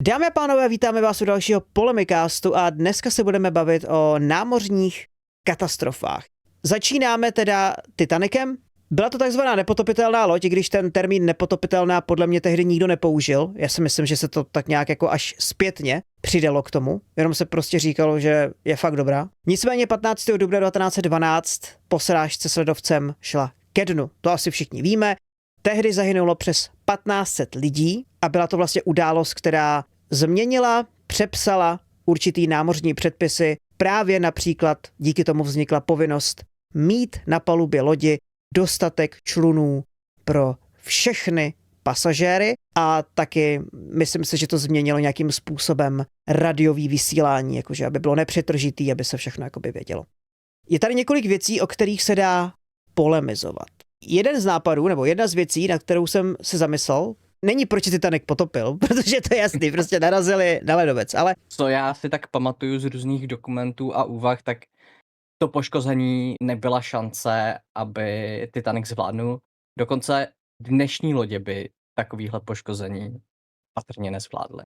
Dámy a pánové, vítáme vás u dalšího Polemikástu a dneska se budeme bavit o námořních katastrofách. Začínáme teda Titanicem. Byla to takzvaná nepotopitelná loď, i když ten termín nepotopitelná podle mě tehdy nikdo nepoužil. Já si myslím, že se to tak nějak jako až zpětně přidalo k tomu. Jenom se prostě říkalo, že je fakt dobrá. Nicméně 15. dubna 1912 po srážce s ledovcem šla ke dnu. To asi všichni víme. Tehdy zahynulo přes 1500 lidí a byla to vlastně událost, která změnila, přepsala určitý námořní předpisy. Právě například díky tomu vznikla povinnost mít na palubě lodi dostatek člunů pro všechny pasažéry a taky myslím si, že to změnilo nějakým způsobem radiový vysílání, jakože aby bylo nepřetržitý, aby se všechno jakoby vědělo. Je tady několik věcí, o kterých se dá polemizovat. Jeden z nápadů, nebo jedna z věcí, na kterou jsem se zamyslel, není proč Titanic potopil, protože to je jasný, prostě narazili na ledovec, ale... Co já si tak pamatuju z různých dokumentů a úvah, tak to poškození nebyla šance, aby Titanic zvládnul. Dokonce dnešní lodě by takovýhle poškození patrně nezvládly.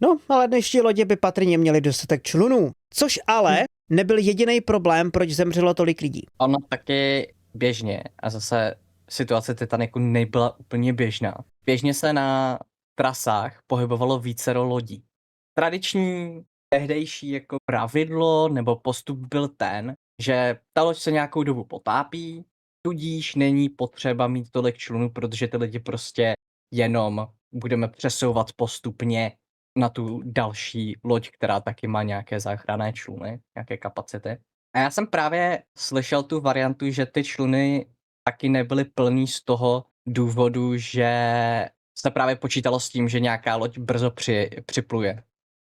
No, ale dnešní lodě by patrně měly dostatek člunů, což ale nebyl jediný problém, proč zemřelo tolik lidí. Ono taky běžně, a zase situace Titanicu nebyla úplně běžná. Běžně se na trasách pohybovalo vícero lodí. Tradiční tehdejší jako pravidlo nebo postup byl ten, že ta loď se nějakou dobu potápí, tudíž není potřeba mít tolik člunů, protože ty lidi prostě jenom budeme přesouvat postupně na tu další loď, která taky má nějaké záchranné čluny, nějaké kapacity. A já jsem právě slyšel tu variantu, že ty čluny taky nebyly plný z toho důvodu, že se právě počítalo s tím, že nějaká loď brzo připluje.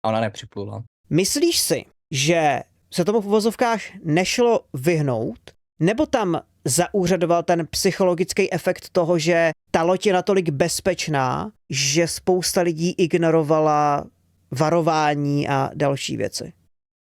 A ona nepřiplula. Myslíš si, že se tomu v uvozovkách nešlo vyhnout, nebo tam zaúřadoval ten psychologický efekt toho, že ta loď je natolik bezpečná, že spousta lidí ignorovala varování a další věci?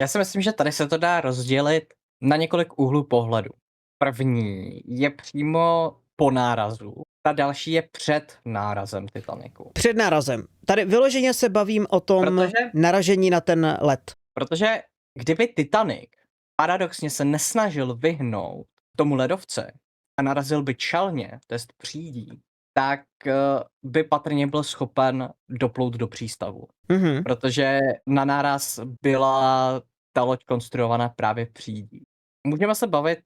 Já si myslím, že tady se to dá rozdělit na několik úhlů pohledu. První je přímo po nárazu, ta další je před nárazem Titanicu. Před nárazem. Tady vyloženě se bavím o tom naražení na ten led. Protože kdyby Titanic paradoxně se nesnažil vyhnout tomu ledovce a narazil by čelně, to jest přídí, tak by patrně byl schopen doplout do přístavu. Mm-hmm. Protože na náraz byla ta loď konstruovaná právě v přídí. Můžeme se bavit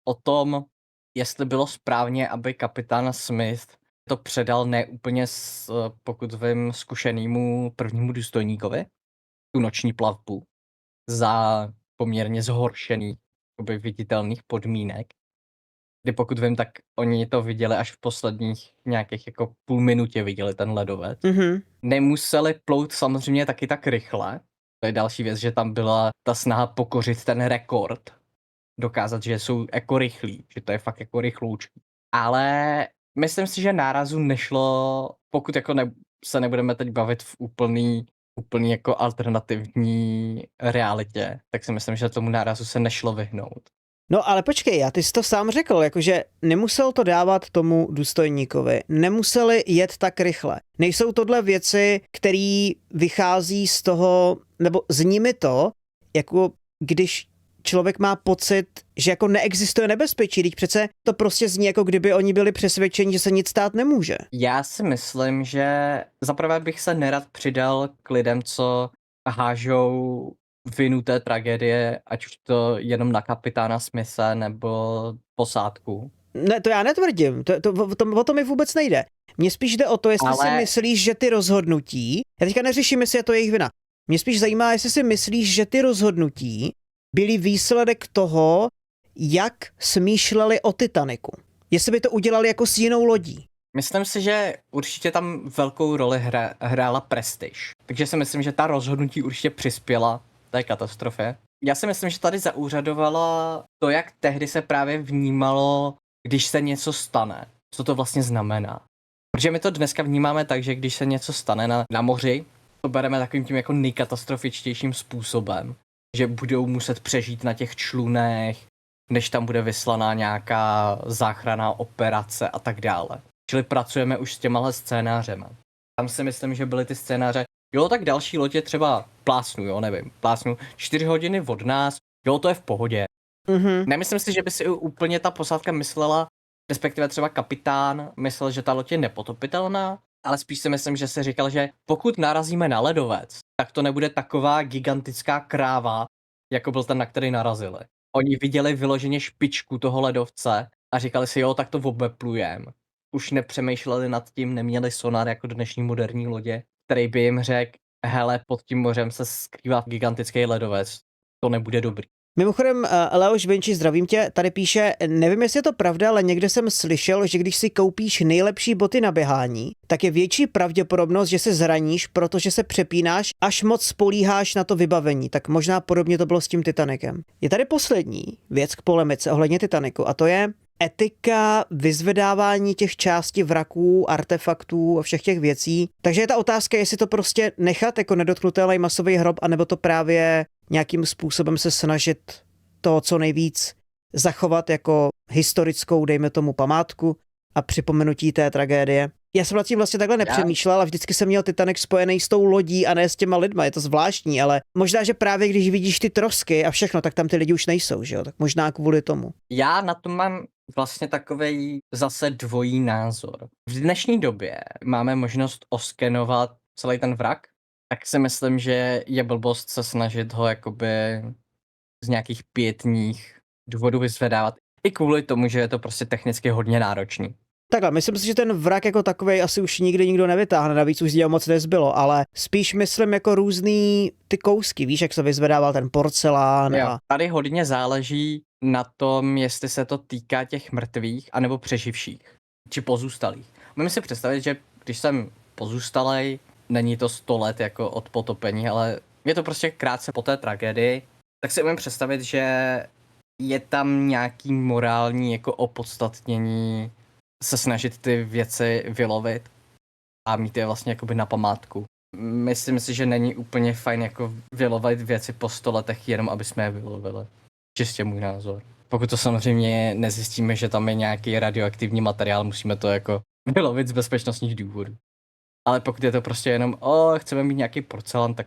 o tom, jestli bylo správně, aby kapitán Smith to předal neúplně, pokud vím, zkušenému prvnímu důstojníkovi, tu noční plavbu, za poměrně zhoršených, viditelných podmínek. Kdy pokud vím, tak oni to viděli až v posledních nějakých jako půl minutě viděli ten ledovec. Mm-hmm. Nemuseli plout samozřejmě taky tak rychle. To je další věc, že tam byla ta snaha pokořit ten rekord. Dokázat, že jsou jako rychlí, že to je fakt jako rychloučký. Ale myslím si, že nárazu nešlo, pokud jako se nebudeme teď bavit v úplný jako alternativní realitě, tak si myslím, že tomu nárazu se nešlo vyhnout. No ale počkej, ty jsi to sám řekl, jakože nemusel to dávat tomu důstojníkovi, nemuseli jet tak rychle. Nejsou tohle věci, které vychází z toho, nebo zní mi to, jako když člověk má pocit, že jako neexistuje nebezpečí, teď přece to prostě zní, jako kdyby oni byli přesvědčeni, že se nic stát nemůže. Já si myslím, že zaprvé bych se nerad přidal k lidem, co hážou vinu té tragédie, ať už to jenom na kapitána Smithe nebo posádku. Ne, to já netvrdím, o to mi vůbec nejde. Mně spíš jde o to, jestli si myslíš, že ty rozhodnutí, já teďka neřeším, jestli je to jejich vina, mě spíš zajímá, jestli si myslíš, že ty rozhodnutí byly výsledek toho, jak smýšleli o Titanicu. Jestli by to udělali jako s jinou lodí. Myslím si, že určitě tam velkou roli hrála prestiž. Takže si myslím, že ta rozhodnutí určitě přispěla té katastrofě. Já si myslím, že tady zaúřadovalo to, jak tehdy se právě vnímalo, když se něco stane. Co to vlastně znamená. Protože my to dneska vnímáme tak, že když se něco stane na moři, to bereme takovým tím jako nejkatastrofičtějším způsobem. Že budou muset přežít na těch člunech, než tam bude vyslaná nějaká záchranná operace a tak dále. Čili pracujeme už s těmahle scénářema. Tam si myslím, že byly ty scénáře, Jo, tak další lodě třeba plásnu, jo, nevím, plásnu 4 hodiny od nás, jo, to je v pohodě. Mhm. Nemyslím si, že by si úplně ta posádka myslela, respektive třeba kapitán myslel, že ta loď je nepotopitelná, ale spíš si myslím, že si říkal, že pokud narazíme na ledovec, tak to nebude taková gigantická kráva, jako byl ten, na který narazili. Oni viděli vyloženě špičku toho ledovce a říkali si, jo, tak to obeplujem. Už nepřemýšleli nad tím, neměli sonar jako dnešní moderní lodě, který by jim řekl, hele, pod tím mořem se skrývá gigantický ledovec, to nebude dobrý. Mimochodem, Leoš Vinči, zdravím tě, tady píše, nevím, jestli je to pravda, ale někde jsem slyšel, že když si koupíš nejlepší boty na běhání, tak je větší pravděpodobnost, že se zraníš, protože se přepínáš, až moc spolíháš na to vybavení. Tak možná podobně to bylo s tím Titanikem. Je tady poslední věc k polemice ohledně Titaniku a to je etika vyzvedávání těch částí vraků, artefaktů a všech těch věcí. Takže je ta otázka, jestli to prostě nechat jako nedotknutelný masový hrob, anebo to právě nějakým způsobem se snažit to co nejvíc zachovat jako historickou, dejme tomu, památku a připomenutí té tragédie. Já jsem nad tím vlastně takhle nepřemýšlel a vždycky jsem měl Titanic spojený s tou lodí a ne s těma lidma, je to zvláštní, ale možná, že právě když vidíš ty trosky a všechno, tak tam ty lidi už nejsou, že jo, tak možná kvůli tomu. Já na to mám vlastně takovej zase dvojí názor. V dnešní době máme možnost oskenovat celý ten vrak, tak si myslím, že je blbost se snažit ho jakoby z nějakých pietních důvodů vyzvedávat. I kvůli tomu, že je to prostě technicky hodně náročný. Takhle, myslím si, že ten vrak jako takovej asi už nikdy nikdo nevytáhne, navíc už z něho moc nezbylo, ale spíš myslím jako různý ty kousky, víš, jak se vyzvedával ten porcelán. Jo, A... tady hodně záleží na tom, jestli se to týká těch mrtvých anebo přeživších, či pozůstalých. Můžeme si představit, že když jsem pozůstalej, není to 100 let jako od potopení, ale je to prostě krátce po té tragédii, tak si umím představit, že je tam nějaký morální jako opodstatnění se snažit ty věci vylovit a mít je vlastně jakoby na památku. Myslím si, že není úplně fajn jako vylovit věci po 100 letech jenom, aby jsme je vylovili. Čistě můj názor. Pokud to samozřejmě nezjistíme, že tam je nějaký radioaktivní materiál, musíme to jako vylovit z bezpečnostních důvodů. Ale pokud je to prostě jenom, chceme mít nějaký porcelán, tak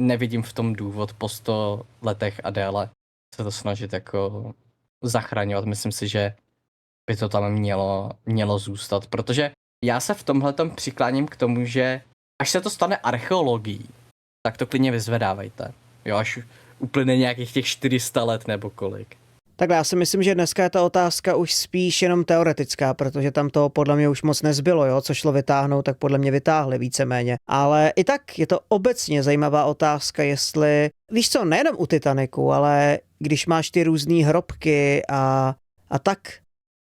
nevidím v tom důvod po 100 letech a déle se to snažit jako zachraňovat. Myslím si, že by to tam mělo zůstat, protože já se v tomhletom přikláním k tomu, že až se to stane archeologií, tak to klidně vyzvedávejte. Jo, až uplyne nějakých těch 400 let nebo kolik. Takhle, já si myslím, že dneska je ta otázka už spíš jenom teoretická, protože tam toho podle mě už moc nezbylo, jo, co šlo vytáhnout, tak podle mě vytáhli víceméně. Ale i tak je to obecně zajímavá otázka, jestli, víš co, nejenom u Titaniku, ale když máš ty různý hrobky a tak.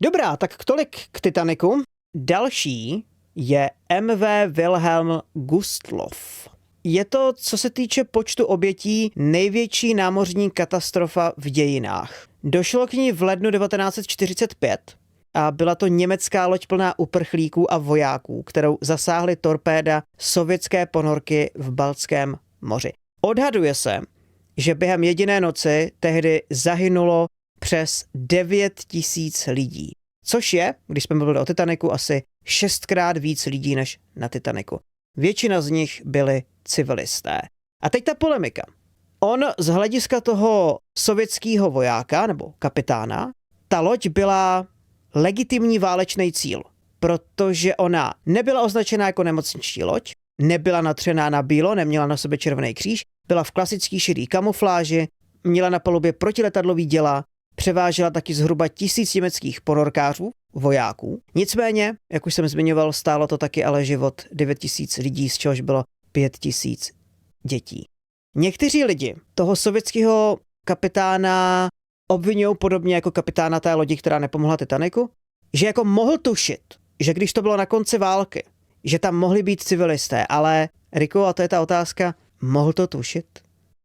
Dobrá, tak tolik k Titaniku. Další je MV Wilhelm Gustloff. Je to, co se týče počtu obětí, největší námořní katastrofa v dějinách. Došlo k ní v lednu 1945 a byla to německá loď plná uprchlíků a vojáků, kterou zasáhly torpéda sovětské ponorky v Baltském moři. Odhaduje se, že během jediné noci tehdy zahynulo přes 9 000 lidí. Což je, když jsme mluvili o Titaniku, asi 6krát víc lidí než na Titaniku. Většina z nich byli civilisté. A teď ta polemika. On z hlediska toho sovětského vojáka nebo kapitána, ta loď byla legitimní válečný cíl, protože ona nebyla označená jako nemocniční loď, nebyla natřená na bílo, neměla na sobě červený kříž, byla v klasický šedý kamufláži, měla na palubě protiletadlový děla, převážela taky zhruba 1000 německých ponorkářů, vojáků. Nicméně, jak už jsem zmiňoval, stálo to taky ale život 9 000 lidí, z čehož bylo 5 000 dětí. Někteří lidi toho sovětského kapitána obvinují podobně jako kapitána té lodi, která nepomohla Titaniku, že jako mohl tušit, že když to bylo na konci války, že tam mohli být civilisté, ale Rico, a to je ta otázka, mohl to tušit?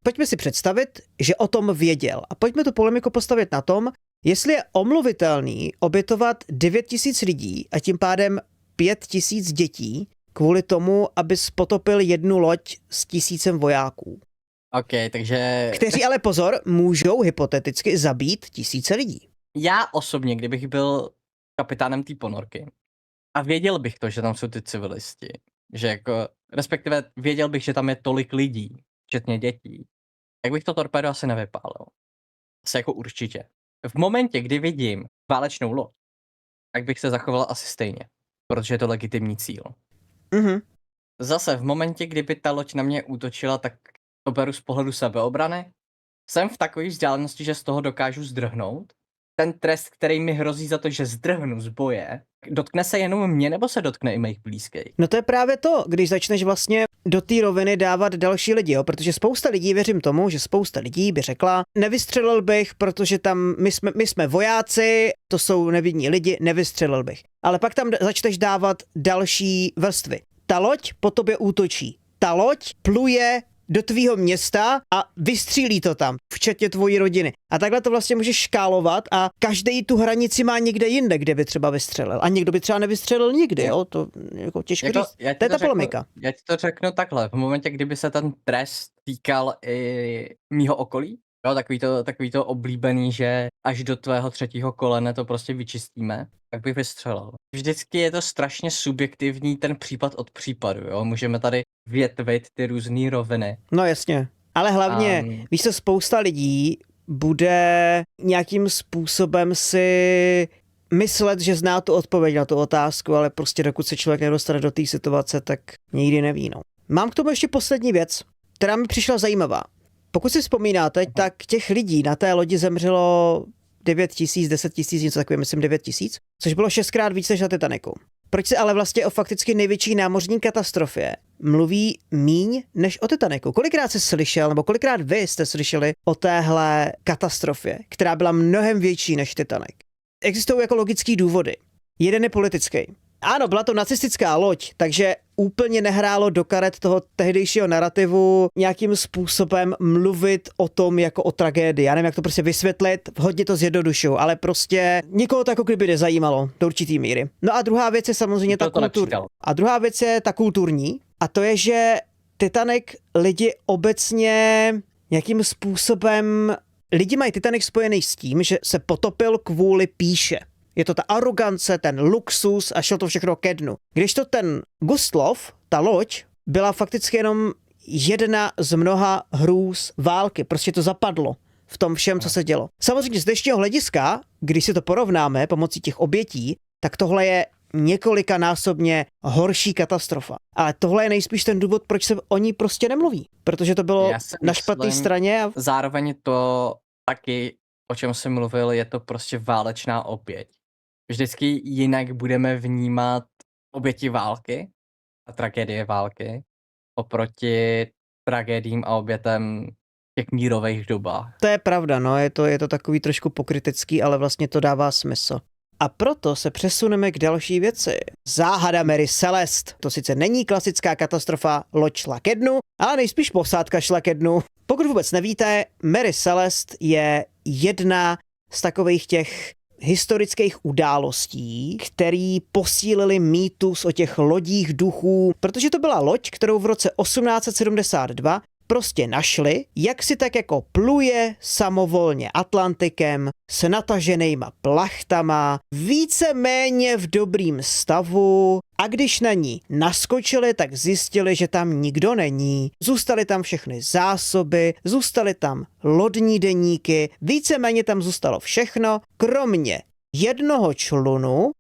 Pojďme si představit, že o tom věděl a pojďme tu polemiku postavit na tom, jestli je omluvitelný obětovat 9 000 lidí a tím pádem 5 000 dětí kvůli tomu, aby potopil jednu loď s 1000 vojáků. OK, takže... Kteří ale pozor, můžou hypoteticky zabít 1000 lidí. Já osobně, kdybych byl kapitánem té ponorky a věděl bych to, že tam jsou ty civilisti, že jako, respektive věděl bych, že tam je tolik lidí, včetně dětí, tak bych to torpédo asi nevypálil. Asi jako určitě. V momentě, kdy vidím válečnou loď, tak bych se zachoval asi stejně, protože je to legitimní cíl. Mhm. Zase v momentě, kdyby ta loď na mě útočila, tak to beru z pohledu sebeobrany. Jsem v takové vzdálenosti, že z toho dokážu zdrhnout. Ten trest, který mi hrozí za to, že zdrhnu z boje, dotkne se jenom mě, nebo se dotkne i mých blízkých? No to je právě to, když začneš vlastně do té roviny dávat další lidi, jo? Protože spousta lidí, věřím tomu, že spousta lidí by řekla, nevystřelil bych, protože tam my jsme vojáci, to jsou nevinní lidi, nevystřelil bych. Ale pak tam začneš dávat další vrstvy. Ta loď po tobě útočí. Ta loď pluje do tvýho města a vystřílí to tam, včetně tvojí rodiny. A takhle to vlastně můžeš škálovat a každý tu hranici má někde jinde, kde by třeba vystřelil. A někdo by třeba nevystřelil nikdy, jo? To jako těžko říct. To je ta polemika. Já ti to řeknu takhle. V momentě, kdyby se ten trest týkal i mýho okolí, jo, takový to oblíbený, že až do tvého 3. kolene to prostě vyčistíme, tak bych vystřelil. Vždycky je to strašně subjektivní ten případ od případu, jo. Můžeme tady větvit ty různé roviny. No jasně. Ale hlavně, víš co, spousta lidí bude nějakým způsobem si myslet, že zná tu odpověď na tu otázku, ale prostě dokud se člověk nedostane do té situace, tak nikdy neví, no. Mám k tomu ještě poslední věc, která mi přišla zajímavá. Pokud si vzpomínáte, tak těch lidí na té lodi zemřelo 9 000, 10 000, něco takového, myslím 9 000, což bylo 6krát víc než na Titaniku. Proč se ale vlastně o fakticky největší námořní katastrofě mluví míň než o Titaniku? Kolikrát jsi slyšel, nebo kolikrát vy jste slyšeli o téhle katastrofě, která byla mnohem větší než Titanic? Existují jako logický důvody. Jeden je politický. Ano, byla to nacistická loď, takže úplně nehrálo do karet toho tehdejšího narrativu nějakým způsobem mluvit o tom jako o tragédii. Já nevím, jak to prostě vysvětlit, hodně to zjednodušuju, ale prostě nikoho to jako kdyby nezajímalo do určitý míry. No a druhá věc je samozřejmě ta kulturní. A druhá věc je ta kulturní, a to je, že Titanic lidi obecně nějakým způsobem lidi mají Titanic spojený s tím, že se potopil kvůli pýše. Je to ta arogance, ten luxus a šlo to všechno ke dnu. Kdežto ten Gustlov, ta loď, byla fakticky jenom jedna z mnoha hrůz války. Prostě to zapadlo v tom všem, co se dělo. Samozřejmě z dnešního hlediska, když si to porovnáme pomocí těch obětí, tak tohle je několikanásobně horší katastrofa. Ale tohle je nejspíš ten důvod, proč se o ní prostě nemluví. Protože to bylo na špatné straně. A zároveň to taky, o čem jsem mluvil, je to prostě válečná oběť. Vždycky jinak budeme vnímat oběti války a tragédie války oproti tragédiím a obětem v těch mírových dobách. To je pravda, no, je to takový trošku pokrytecký, ale vlastně to dává smysl. A proto se přesuneme k další věci. Záhada Mary Celeste. To sice není klasická katastrofa, loď šla ke dnu, ale nejspíš posádka šla ke dnu. Pokud vůbec nevíte, Mary Celeste je jedna z takových těch historických událostí, který posílili mýtus o těch lodích duchů, protože to byla loď, kterou v roce 1872 prostě našli, jak si tak jako pluje samovolně Atlantikem s nataženýma plachtama, víceméně v dobrým stavu, a když na ní naskočili, tak zjistili, že tam nikdo není. Zůstaly tam všechny zásoby, zůstaly tam lodní deníky, víceméně tam zůstalo všechno, kromě jednoho člunu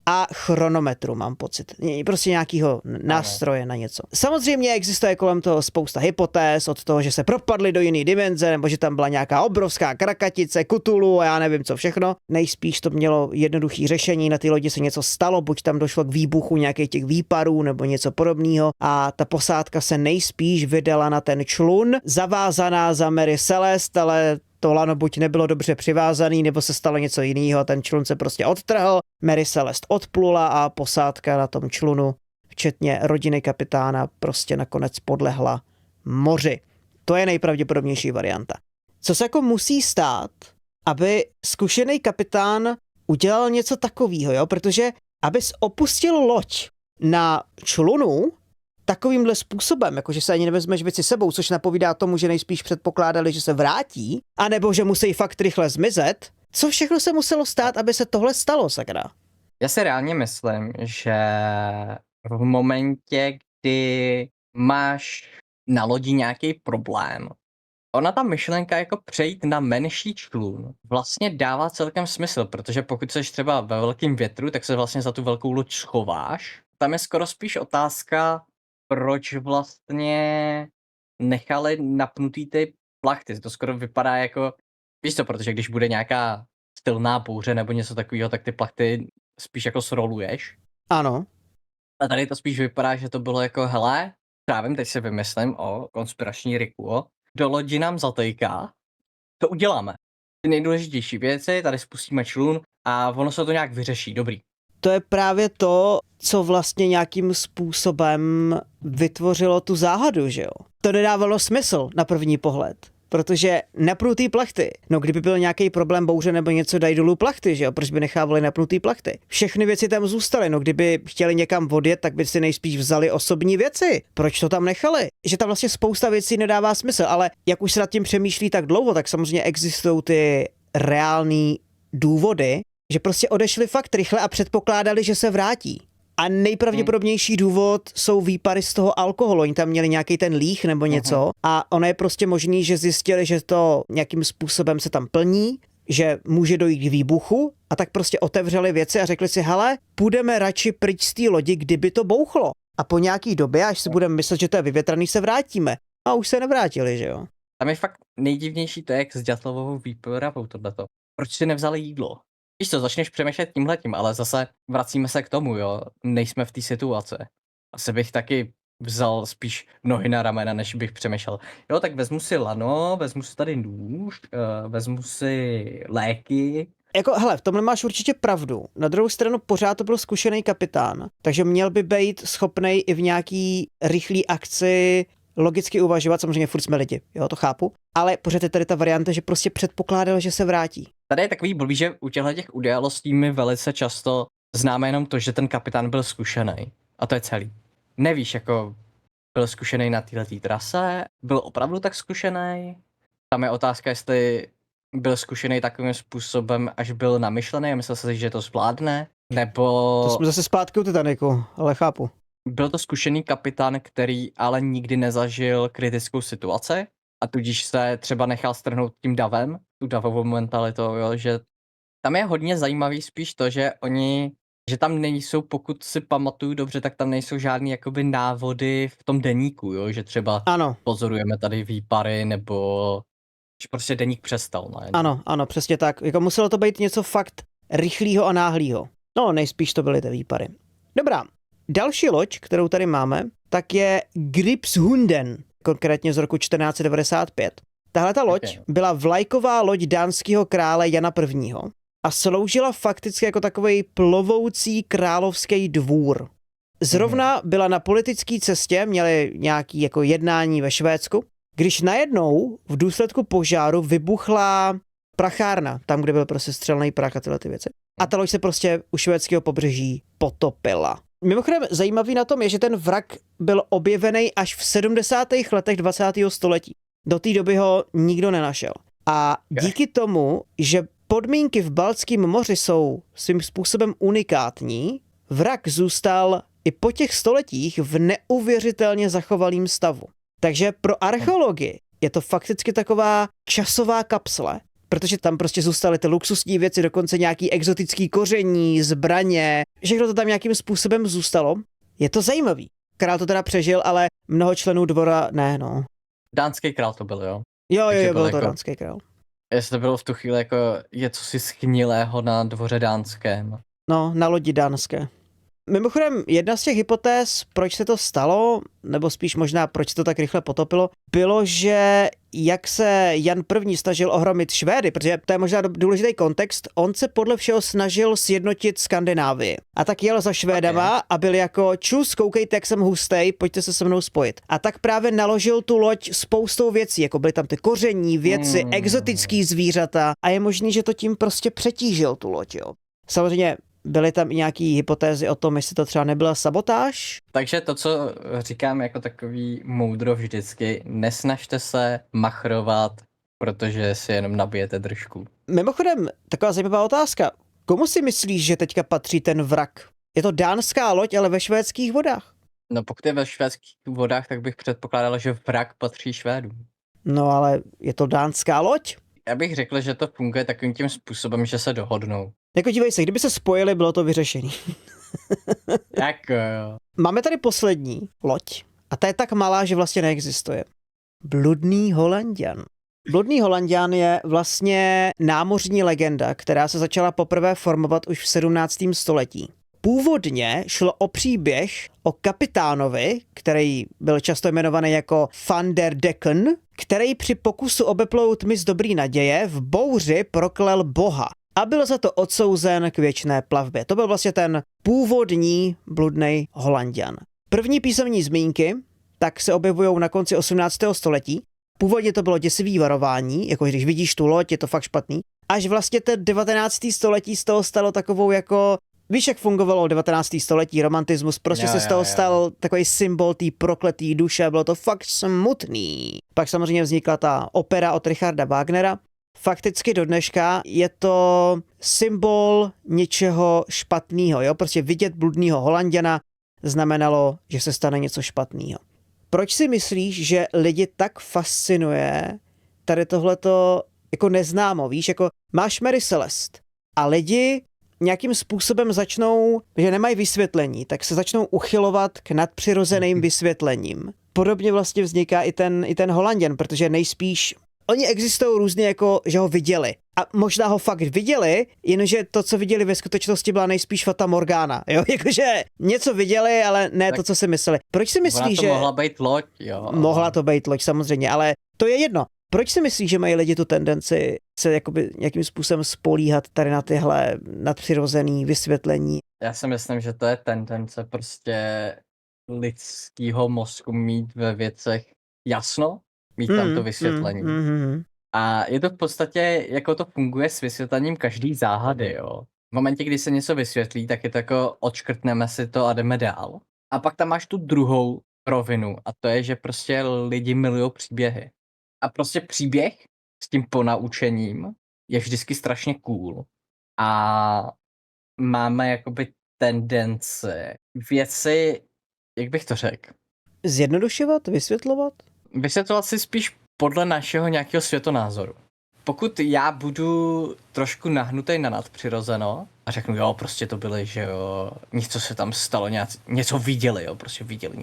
a chronometru, mám pocit. Prostě nějakého nástroje na něco. Samozřejmě existuje kolem toho spousta hypotéz, od toho, že se propadli do jiné dimenze, nebo že tam byla nějaká obrovská krakatice, Cthulhu a já nevím co všechno. Nejspíš to mělo jednoduché řešení, na té lodi se něco stalo, buď tam došlo k výbuchu nějakých těch výparů nebo něco podobného a ta posádka se nejspíš vydala na ten člun, zavázaná za Mary Celeste, ale to lano buď nebylo dobře přivázaný, nebo se stalo něco jiného, ten člun se prostě odtrhl, Mary Celeste odplula a posádka na tom člunu, včetně rodiny kapitána, prostě nakonec podlehla moři. To je nejpravděpodobnější varianta. Co se jako musí stát, aby zkušený kapitán udělal něco takového, jo? Protože abys opustil loď na člunu takovýmhle způsobem, jakože se ani nevezmeš věci sebou, což napovídá tomu, že nejspíš předpokládali, že se vrátí, anebo že musí fakt rychle zmizet. Co všechno se muselo stát, aby se tohle stalo, sakra? Já si reálně myslím, že v momentě, kdy máš na lodi nějaký problém. Ona ta myšlenka jako přejít na menší člun vlastně dává celkem smysl, protože pokud jsi třeba ve velkém větru, tak se vlastně za tu velkou loď schováš. Tam je skoro spíš otázka, proč vlastně nechali napnutý ty plachty. To skoro vypadá jako, víš co, protože když bude nějaká silná bouře nebo něco takového, tak ty plachty spíš jako sroluješ. Ano. A tady to spíš vypadá, že to bylo jako, hele, právě teď si vymyslím o konspirační rikuo, do lodi nám zatejká, to uděláme. Ty nejdůležitější věci, tady spustíme člun a ono se to nějak vyřeší, dobrý. To je právě to, co vlastně nějakým způsobem vytvořilo tu záhadu, že jo? To nedávalo smysl na první pohled, protože napnutý plachty, no kdyby byl nějaký problém bouře nebo něco, dají dolů plachty, že jo? Proč by nechávali napnutý plachty? Všechny věci tam zůstaly, no kdyby chtěli někam odjet, tak by si nejspíš vzali osobní věci. Proč to tam nechali? Že tam vlastně spousta věcí nedává smysl, ale jak už se nad tím přemýšlí tak dlouho, tak samozřejmě existují ty reální důvody, že prostě odešli fakt rychle a předpokládali, že se vrátí. A nejpravděpodobnější důvod jsou výpary z toho alkoholu. Oni tam měli nějaký ten líh nebo něco a ono je prostě možný, že zjistili, že to nějakým způsobem se tam plní, že může dojít k výbuchu a tak prostě otevřeli věci a řekli si, hele, půjdeme radši pryč z té lodi, kdyby to bouchlo. A po nějaký době, až si budeme myslet, že to je vyvětraný, se vrátíme. A už se nevrátili, že jo? Tam je fakt nejdivnější to, jak s Ďatlovou výpravou tohleto. Proč si nevzali jídlo? Víš co, začneš přemýšlet tímhletím, ale zase vracíme se k tomu, jo, nejsme v té situaci. Asi bych taky vzal spíš nohy na ramena, než bych přemýšlel. Jo, tak vezmu si lano, vezmu si tady nůž, vezmu si léky. Jako, hele, v tomhle máš určitě pravdu. Na druhou stranu pořád to byl zkušený kapitán, takže měl by být schopnej i v nějaký rychlý akci logicky uvažovat, samozřejmě furt jsme lidi, jo, to chápu, ale pořád je tady ta varianta, že prostě předpokládal, že se vrátí. Tady je takový blbý, že u těch událostí my velice často známe jenom to, že ten kapitán byl zkušený. A to je celý. Nevíš, jako byl zkušený na této trase, byl opravdu tak zkušený. Tam je otázka, jestli byl zkušený takovým způsobem, až byl namyšlený a myslel si, že to zvládne, nebo... To jsme zase zpátky u Titaniku, ale chápu. Byl to zkušený kapitán, který ale nikdy nezažil kritickou situaci a tudíž se třeba nechal strhnout tím davem, tu davovou mentalitou, jo, že tam je hodně zajímavý spíš to, že že tam nejsou, pokud si pamatuju dobře, tak tam nejsou žádný jakoby návody v tom deníku, jo, že třeba ano. Pozorujeme tady výpary, nebo že prostě deník přestal. Ne? Ano, přesně tak. Jako muselo to být něco fakt rychlýho a náhlýho. No, nejspíš to byly ty výpary. Dobrá. Další loď, kterou tady máme, tak je Gripshunden, konkrétně z roku 1495. Tahle ta loď byla vlajková loď dánského krále Jana I. a sloužila fakticky jako takovej plovoucí královský dvůr. Zrovna byla na politické cestě, měli nějaký jako jednání ve Švédsku, když najednou v důsledku požáru vybuchla prachárna, tam, kde byl prostě střelný prach a tyhle ty věci. A ta loď se prostě u švédského pobřeží potopila. Mimochodem zajímavý na tom je, že ten vrak byl objevený až v 70. letech 20. století. Do té doby ho nikdo nenašel. A díky tomu, že podmínky v Baltském moři jsou svým způsobem unikátní, vrak zůstal i po těch stoletích v neuvěřitelně zachovalém stavu. Takže pro archeologii je to fakticky taková časová kapsle, protože tam prostě zůstaly ty luxusní věci, dokonce nějaký exotický koření, zbraně, všechno to tam nějakým způsobem zůstalo. Je to zajímavý. Král to teda přežil, ale mnoho členů dvora ne, no. Dánský král to byl, jo? Jo, byl to dánský král. Jestli to bylo v tu chvíli jako něco si schnilého na dvoře dánském. No, na lodi dánské. Mimochodem, jedna z těch hypotéz, proč se to stalo, nebo spíš možná proč se to tak rychle potopilo, bylo, že jak se Jan I. snažil ohromit Švédy, protože to je možná důležitý kontext, on se podle všeho snažil sjednotit Skandinávii. A tak jel za Švédama a byl jako čus, koukejte, jak jsem hustej, pojďte se se mnou spojit. A tak právě naložil tu loď spoustou věcí, jako byly tam ty koření, věci, exotický zvířata a je možný, že to tím prostě přetížil tu loď, jo. Samozřejmě byly tam i nějaký hypotézy o tom, jestli to třeba nebyla sabotáž? Takže to, co říkám jako takový moudro vždycky, nesnažte se machrovat, protože si jenom nabijete držku. Mimochodem, taková zajímavá otázka. Komu si myslíš, že teďka patří ten vrak? Je to dánská loď, ale ve švédských vodách. No pokud je ve švédských vodách, tak bych předpokládal, že vrak patří Švédům. No ale je to dánská loď. Já bych řekl, že to funguje takovým tím způsobem, že se dohodnou. Jako dívej se, kdyby se spojili, bylo to vyřešený. Jak jo. Máme tady poslední loď. A ta je tak malá, že vlastně neexistuje. Bludný Holanďan. Bludný Holanďan je vlastně námořní legenda, která se začala poprvé formovat už v 17. století. Původně šlo o příběh o kapitánovi, který byl často jmenovaný jako Van der Decken, který při pokusu obeplout mys Dobrý naděje v bouři proklel Boha a byl za to odsouzen k věčné plavbě. To byl vlastně ten původní bludný Holanďan. První písemní zmínky tak se objevují na konci 18. století. Původně to bylo děsivý varování, jako když vidíš tu loď, je to fakt špatný. Až vlastně ten 19. století z toho stalo takovou jako... Víš, jak fungovalo 19. století, romantismus, prostě se z toho stal takový symbol té prokletý duše, bylo to fakt smutný. Pak samozřejmě vznikla ta opera od Richarda Wagnera. Fakticky do dneška je to symbol něčeho špatného, jo? Prostě vidět bludného Holanďana znamenalo, že se stane něco špatného. Proč si myslíš, že lidi tak fascinuje tady tohleto jako neznámo, víš, jako máš Mary Celeste a lidi nějakým způsobem začnou, že nemají vysvětlení, tak se začnou uchylovat k nadpřirozeným vysvětlením. Podobně vlastně vzniká i ten Holanděn, protože nejspíš oni existují různě jako, že ho viděli. A možná ho fakt viděli, jenže to, co viděli ve skutečnosti, byla nejspíš Fata Morgana. Jo, jakože něco viděli, ale ne tak to, co si mysleli. Proč si myslíš, že... mohla být loď, jo. Mohla to být loď, samozřejmě, ale to je jedno. Proč si myslíš, že mají lidi tu tendenci se jakoby nějakým způsobem spolíhat tady na tyhle nadpřirozený vysvětlení? Já si myslím, že to je tendence prostě lidského mozku mít ve věcech jasno, mít tam to vysvětlení. A je to v podstatě, jako to funguje s vysvětlením každý záhady, jo. V momentě, kdy se něco vysvětlí, tak je to jako odškrtneme si to a jdeme dál. A pak tam máš tu druhou rovinu a to je, že prostě lidi milují příběhy. A prostě příběh s tím ponaučením je vždycky strašně cool. A máme jakoby tendenci věci, jak bych to řekl? Zjednodušovat, vysvětlovat? Vysvětlovat si spíš podle našeho nějakého světonázoru. Pokud já budu trošku nahnutý na nadpřirozeno a řeknu, jo, prostě to byly, že jo, něco se tam stalo, něco viděli, jo, prostě viděli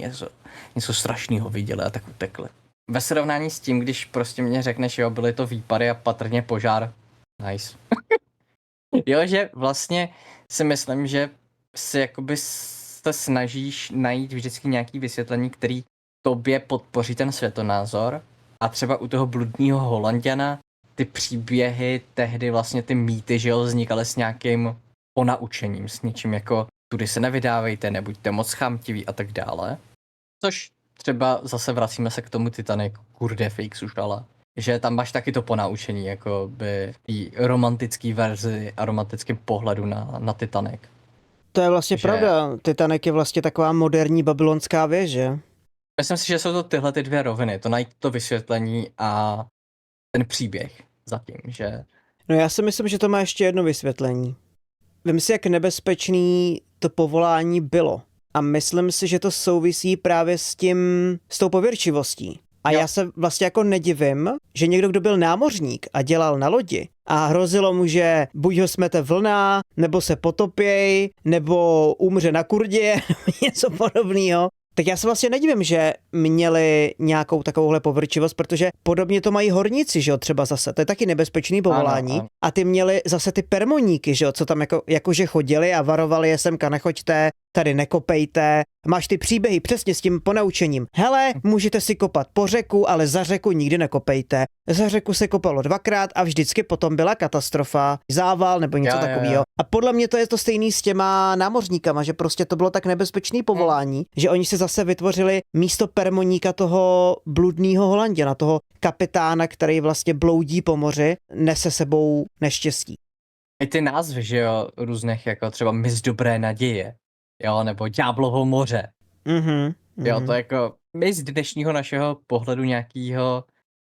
něco strašného viděli a tak utekli. Ve srovnání s tím, když prostě mě řekneš, jo, byly to výpary a patrně požár, nice. Jo, že vlastně si myslím, že si jakoby se snažíš najít vždycky nějaký vysvětlení, který tobě podpoří ten světonázor a třeba u toho bludného Holanďana ty příběhy, tehdy vlastně ty mýty, že jo, vznikaly s nějakým ponaučením, s něčím jako tudy se nevydávejte, nebuďte moc chamtiví a tak dále. Což třeba zase vracíme se k tomu Titanic, kurde fix už, ale že tam máš taky to ponaučení, jako by tý romantický verzi a romantickým pohledu na Titanic. To je vlastně pravda, Titanic je vlastně taková moderní babylonská věž, že? Myslím si, že jsou to tyhle ty dvě roviny, to najít to vysvětlení a ten příběh zatím, že... No já si myslím, že to má ještě jedno vysvětlení. Vím si, jak nebezpečný to povolání bylo. A myslím si, že to souvisí právě s tou pověrčivostí. A já se vlastně jako nedivím, že někdo, kdo byl námořník a dělal na lodi a hrozilo mu, že buď ho smete vlna, nebo se potopěj, nebo umře na kurdě, něco podobného. Tak já se vlastně nedivím, že měli nějakou takovouhle povrčivost, protože podobně to mají horníci, že jo, třeba zase, to je taky nebezpečný povolání. Ano. A ty měli zase ty permoníky, že jo, co tam jakože chodili a varovali je semka nechoďte, tady nekopejte. Máš ty příběhy přesně s tím ponaučením. Hele, můžete si kopat po řeku, ale za řeku nikdy nekopejte. Za řeku se kopalo dvakrát a vždycky potom byla katastrofa, zával nebo něco takového. A podle mě to je to stejný s těma námořníkama, že prostě to bylo tak nebezpečný povolání, že oni si zase vytvořili místo permoníka toho bludného Holanděna, toho kapitána, který vlastně bloudí po moři, nese sebou neštěstí. I ty názvy, že jo, různých jako třeba Mys Dobré naděje, jo, nebo Ďáblovo moře. Jo, to jako my z dnešního našeho pohledu nějakého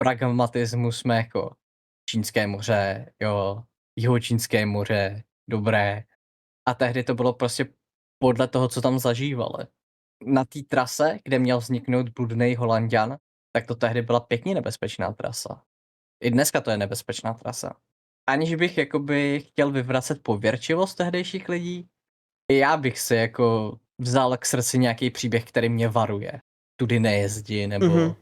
pragmatismu jsme jako Čínské moře, jo, Jihočínské moře, dobré. A tehdy to bylo prostě podle toho, co tam zažívali. na té trase, kde měl vzniknout bludnej Holanďan, tak to tehdy byla pěkně nebezpečná trasa. I dneska to je nebezpečná trasa. Aniž bych jakoby chtěl vyvracet pověrčivost tehdejších lidí, i já bych si jako vzal k srdci nějaký příběh, který mě varuje. Tudy nejezdi, nebo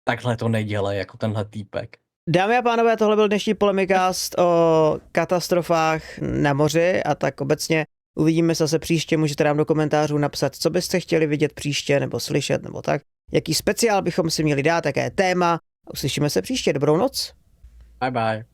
takhle to nedělej, jako tenhle týpek. Dámy a pánové, tohle byl dnešní Polemikast o katastrofách na moři a tak obecně uvidíme se zase příště. Můžete nám do komentářů napsat, co byste chtěli vidět příště nebo slyšet nebo tak. Jaký speciál bychom si měli dát, jaké téma. Uslyšíme se příště. Dobrou noc. Bye bye.